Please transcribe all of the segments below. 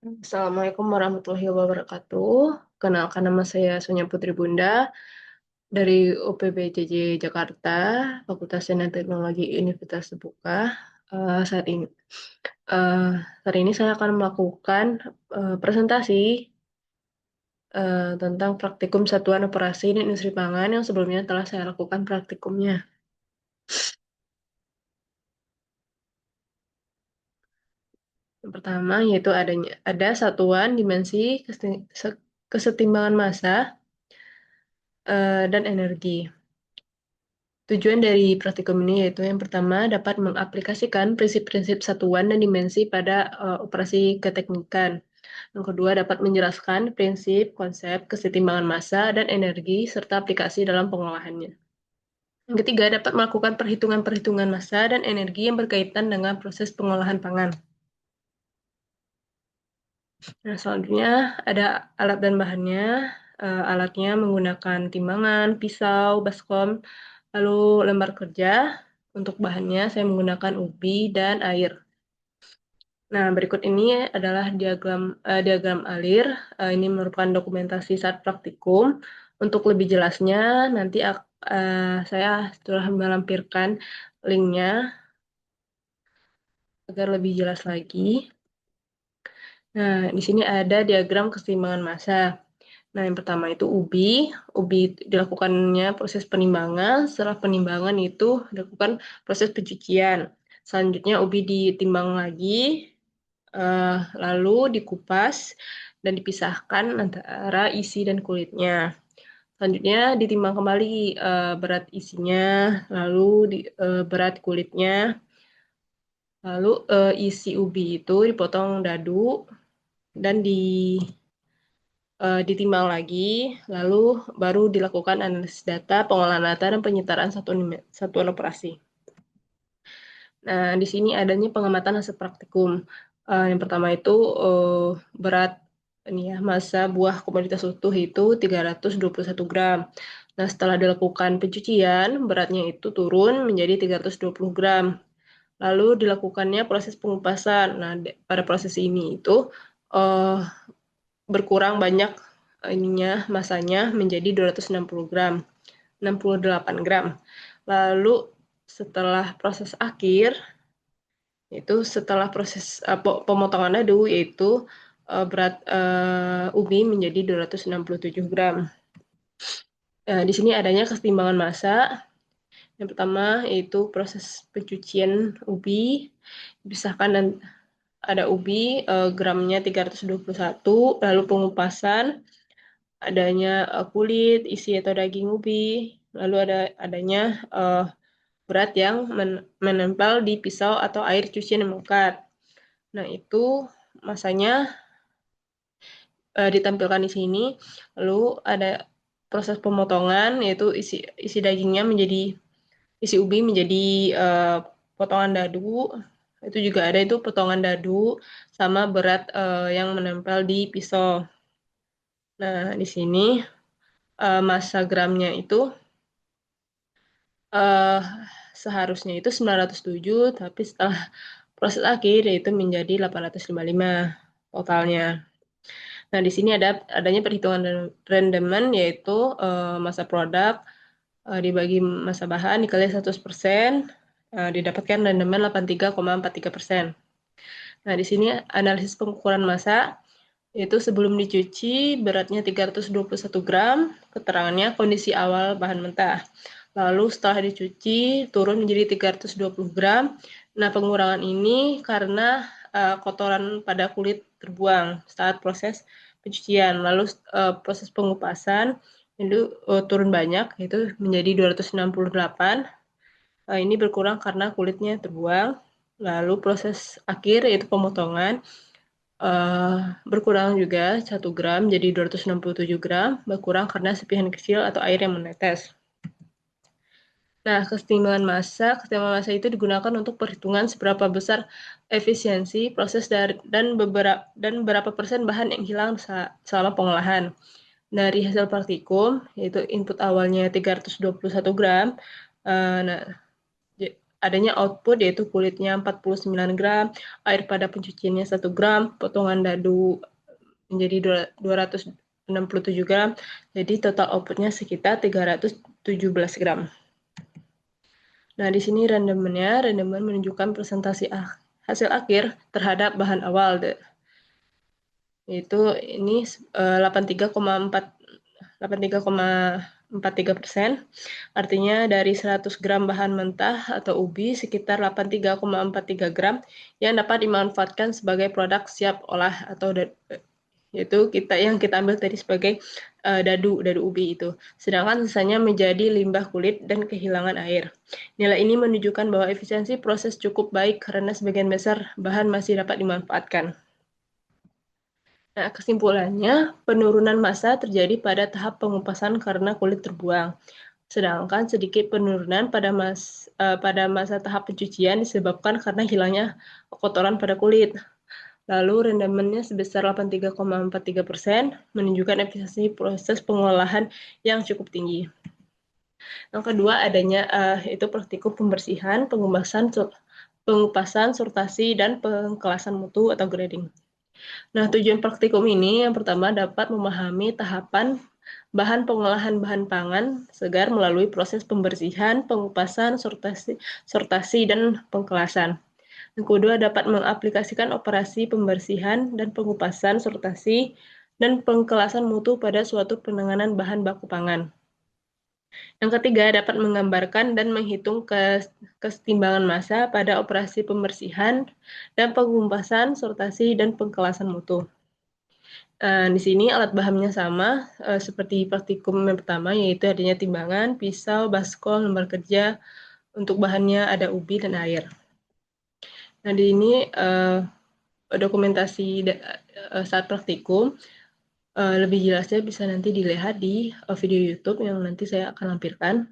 Assalamualaikum warahmatullahi wabarakatuh. Kenalkan nama saya Sonia Putri Bunda dari UPBJJ Jakarta, Fakultas Sains dan Teknologi Universitas Terbuka. Eh, saat ini, eh, Saat ini saya akan melakukan presentasi tentang praktikum Satuan Operasi di Industri Pangan yang sebelumnya telah saya lakukan praktikumnya. Yang pertama yaitu ada satuan dimensi kesetimbangan massa dan energi. Tujuan dari praktikum ini yaitu yang pertama dapat mengaplikasikan prinsip-prinsip satuan dan dimensi pada operasi keteknikan. Yang kedua dapat menjelaskan prinsip, konsep, kesetimbangan massa dan energi serta aplikasi dalam pengolahannya. Yang ketiga dapat melakukan perhitungan-perhitungan massa dan energi yang berkaitan dengan proses pengolahan pangan. Nah, selanjutnya ada alat dan bahannya. Alatnya menggunakan timbangan, pisau, baskom, lalu lembar kerja. Untuk bahannya saya menggunakan ubi dan air. Nah, berikut ini adalah diagram alir. Ini merupakan dokumentasi saat praktikum. Untuk lebih jelasnya, nanti saya telah melampirkan linknya agar lebih jelas lagi. Nah, di sini ada diagram keseimbangan massa. Nah, yang pertama itu ubi. Ubi dilakukannya proses penimbangan. Setelah penimbangan itu dilakukan proses pencucian. Selanjutnya ubi ditimbang lagi, lalu dikupas dan dipisahkan antara isi dan kulitnya. Selanjutnya ditimbang kembali berat isinya, lalu berat kulitnya, lalu isi ubi itu dipotong dadu dan ditimbang lagi, lalu baru dilakukan analisis data, pengolahan data, dan penyetaraan satuan operasi. Nah, di sini adanya pengamatan hasil praktikum. Yang pertama itu berat ini ya, massa buah komoditas utuh itu 321 gram. Nah, setelah dilakukan pencucian, beratnya itu turun menjadi 320 gram. Lalu dilakukannya proses pengupasan. Nah, pada proses ini itu eh, berkurang banyak ininya masanya menjadi 260 gram, 68 gram. Lalu setelah proses akhir, itu setelah proses pemotongan dadu, yaitu berat ubi menjadi 267 gram. Di sini adanya kesetimbangan massa. Yang pertama yaitu proses pencucian ubi, dipisahkan dan ada ubi gramnya 321, lalu pengupasan, adanya kulit, isi atau daging ubi, lalu adanya berat yang menempel di pisau atau air cucian yang melekat. Nah, itu masanya ditampilkan di sini. Lalu ada proses pemotongan, yaitu isi dagingnya menjadi isi ubi menjadi potongan dadu. Itu juga ada itu potongan dadu sama berat yang menempel di pisau. Nah, di sini massa gramnya itu uh, seharusnya itu 907, tapi setelah proses akhir yaitu menjadi 855 totalnya. Nah, di sini adanya perhitungan rendemen, yaitu massa produk dibagi massa bahan dikali 100%, didapatkan rendemen 83,43%. Nah, di sini analisis pengukuran massa, yaitu sebelum dicuci beratnya 321 gram, keterangannya kondisi awal bahan mentah. Lalu setelah dicuci turun menjadi 320 gram. Nah, pengurangan ini karena kotoran pada kulit terbuang saat proses pencucian. Lalu proses pengupasan itu turun banyak, yaitu menjadi 268. Ini berkurang karena kulitnya terbuang. Lalu proses akhir yaitu pemotongan berkurang juga 1 gram jadi 267 gram, berkurang karena serpihan kecil atau air yang menetes. Nah, kesetimbangan massa itu digunakan untuk perhitungan seberapa besar efisiensi proses dan berapa persen bahan yang hilang selama pengolahan. Dari hasil praktikum, yaitu input awalnya 321 gram, nah, adanya output yaitu kulitnya 49 gram, air pada pencuciannya 1 gram, potongan dadu menjadi 267 gram, jadi total outputnya sekitar 317 gram. Nah, di sini randoman menunjukkan presentasi hasil akhir terhadap bahan awal, yaitu ini 83,43%. Artinya dari 100 gram bahan mentah atau ubi, sekitar 83,43 gram yang dapat dimanfaatkan sebagai produk siap olah atau yaitu yang kita ambil tadi sebagai dadu ubi itu. Sedangkan sisanya menjadi limbah kulit dan kehilangan air. Nilai ini menunjukkan bahwa efisiensi proses cukup baik karena sebagian besar bahan masih dapat dimanfaatkan. Nah, kesimpulannya, penurunan massa terjadi pada tahap pengupasan karena kulit terbuang. Sedangkan sedikit penurunan pada masa tahap pencucian disebabkan karena hilangnya kotoran pada kulit. Lalu rendamannya sebesar 83,43% menunjukkan efisiensi proses pengolahan yang cukup tinggi. Yang kedua adanya itu praktikum pembersihan, pengupasan, sortasi, dan pengkelasan mutu atau grading. Nah, tujuan praktikum ini yang pertama dapat memahami tahapan bahan pengolahan bahan pangan segar melalui proses pembersihan, pengupasan, sortasi, dan pengkelasan. Yang kedua dapat mengaplikasikan operasi pembersihan dan pengupasan, sortasi, dan pengkelasan mutu pada suatu penanganan bahan baku pangan. Yang ketiga, dapat menggambarkan dan menghitung kesetimbangan massa pada operasi pembersihan dan pengupasan, sortasi, dan pengkelasan mutu. Di sini alat bahannya sama seperti praktikum yang pertama, yaitu adanya timbangan, pisau, baskom, lembar kerja. Untuk bahannya ada ubi dan air. Nah, di ini dokumentasi saat praktikum. Lebih jelasnya bisa nanti dilihat di video YouTube yang nanti saya akan lampirkan.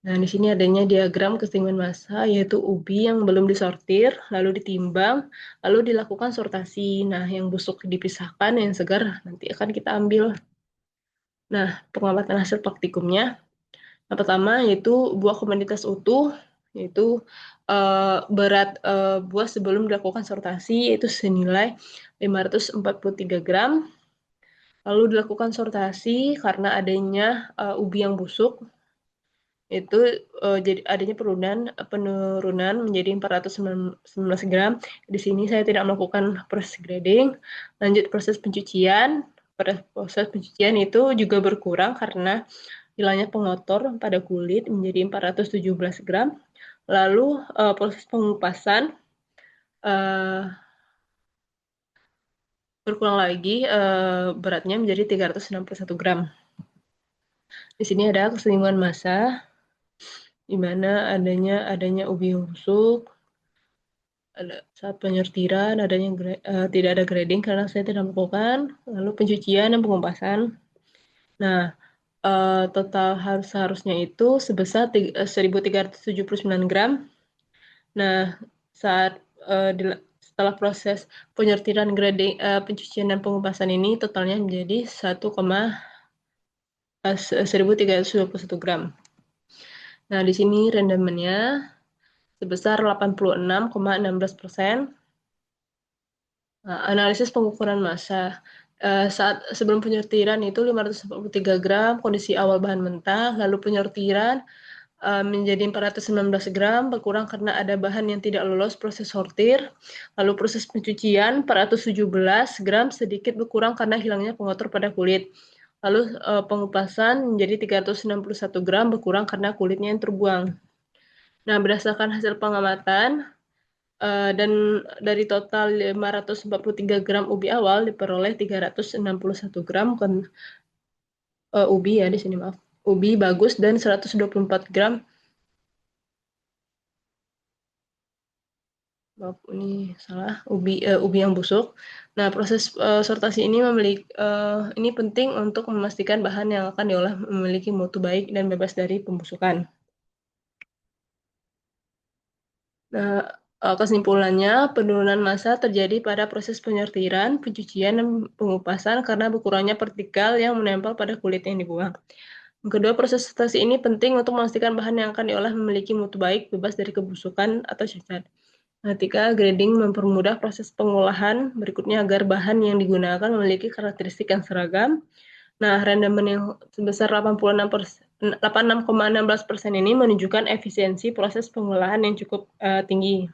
Nah, di sini adanya diagram keseimbangan massa, yaitu ubi yang belum disortir, lalu ditimbang, lalu dilakukan sortasi. Nah, yang busuk dipisahkan, yang segar nanti akan kita ambil. Nah, pengamatan hasil praktikumnya. Yang pertama yaitu buah komoditas utuh, yaitu berat buah sebelum dilakukan sortasi, yaitu senilai 543 gram. Lalu dilakukan sortasi karena adanya ubi yang busuk, itu jadi adanya penurunan menjadi 419 gram. Di sini saya tidak melakukan proses grading. Lanjut proses pencucian. Pada proses pencucian itu juga berkurang karena hilangnya pengotor pada kulit menjadi 417 gram. Lalu proses pengupasan berkurang lagi beratnya menjadi 361 gram. Di sini ada keseimbangan massa di mana adanya ubi busuk, ada saat penyortiran tidak ada grading karena saya tidak melakukan, lalu pencucian dan pengupasan. Nah, total seharusnya itu sebesar 1.379 gram. Nah, saat setelah proses penyortiran, grading, pencucian dan pengupasan ini totalnya menjadi 1,1321 gram. Nah, di sini rendamannya sebesar 86,16%. Nah, analisis pengukuran massa. Saat sebelum penyortiran itu 543 gram kondisi awal bahan mentah, lalu penyortiran menjadi 419 gram, berkurang karena ada bahan yang tidak lolos proses sortir, lalu proses pencucian 417 gram sedikit berkurang karena hilangnya pengotor pada kulit, lalu pengupasan menjadi 361 gram berkurang karena kulitnya yang terbuang. Nah, berdasarkan hasil pengamatan, dan dari total 543 gram ubi awal diperoleh 361 gram ubi ya di sini maaf. Ubi bagus dan 124 gram maaf ini salah ubi yang busuk. Nah, proses sortasi ini ini penting untuk memastikan bahan yang akan diolah memiliki mutu baik dan bebas dari pembusukan. Nah, kesimpulannya, penurunan massa terjadi pada proses penyortiran, pencucian, dan pengupasan karena berkurangnya partikel yang menempel pada kulit yang dibuang. Yang kedua, proses filtrasi ini penting untuk memastikan bahan yang akan diolah memiliki mutu baik, bebas dari kebusukan atau cacat. Ketika grading mempermudah proses pengolahan berikutnya agar bahan yang digunakan memiliki karakteristik yang seragam. Nah, rendemen yang sebesar 86,16% ini menunjukkan efisiensi proses pengolahan yang cukup tinggi.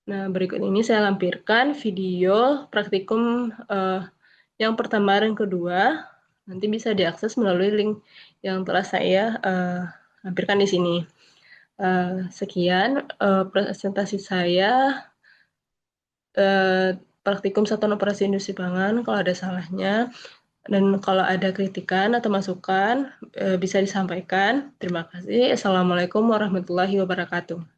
Nah, berikut ini saya lampirkan video praktikum yang pertama dan kedua. Nanti bisa diakses melalui link yang telah saya lampirkan di sini. Sekian presentasi saya praktikum satuan operasi industri pangan. Kalau ada salahnya dan kalau ada kritikan atau masukan bisa disampaikan. Terima kasih. Assalamualaikum warahmatullahi wabarakatuh.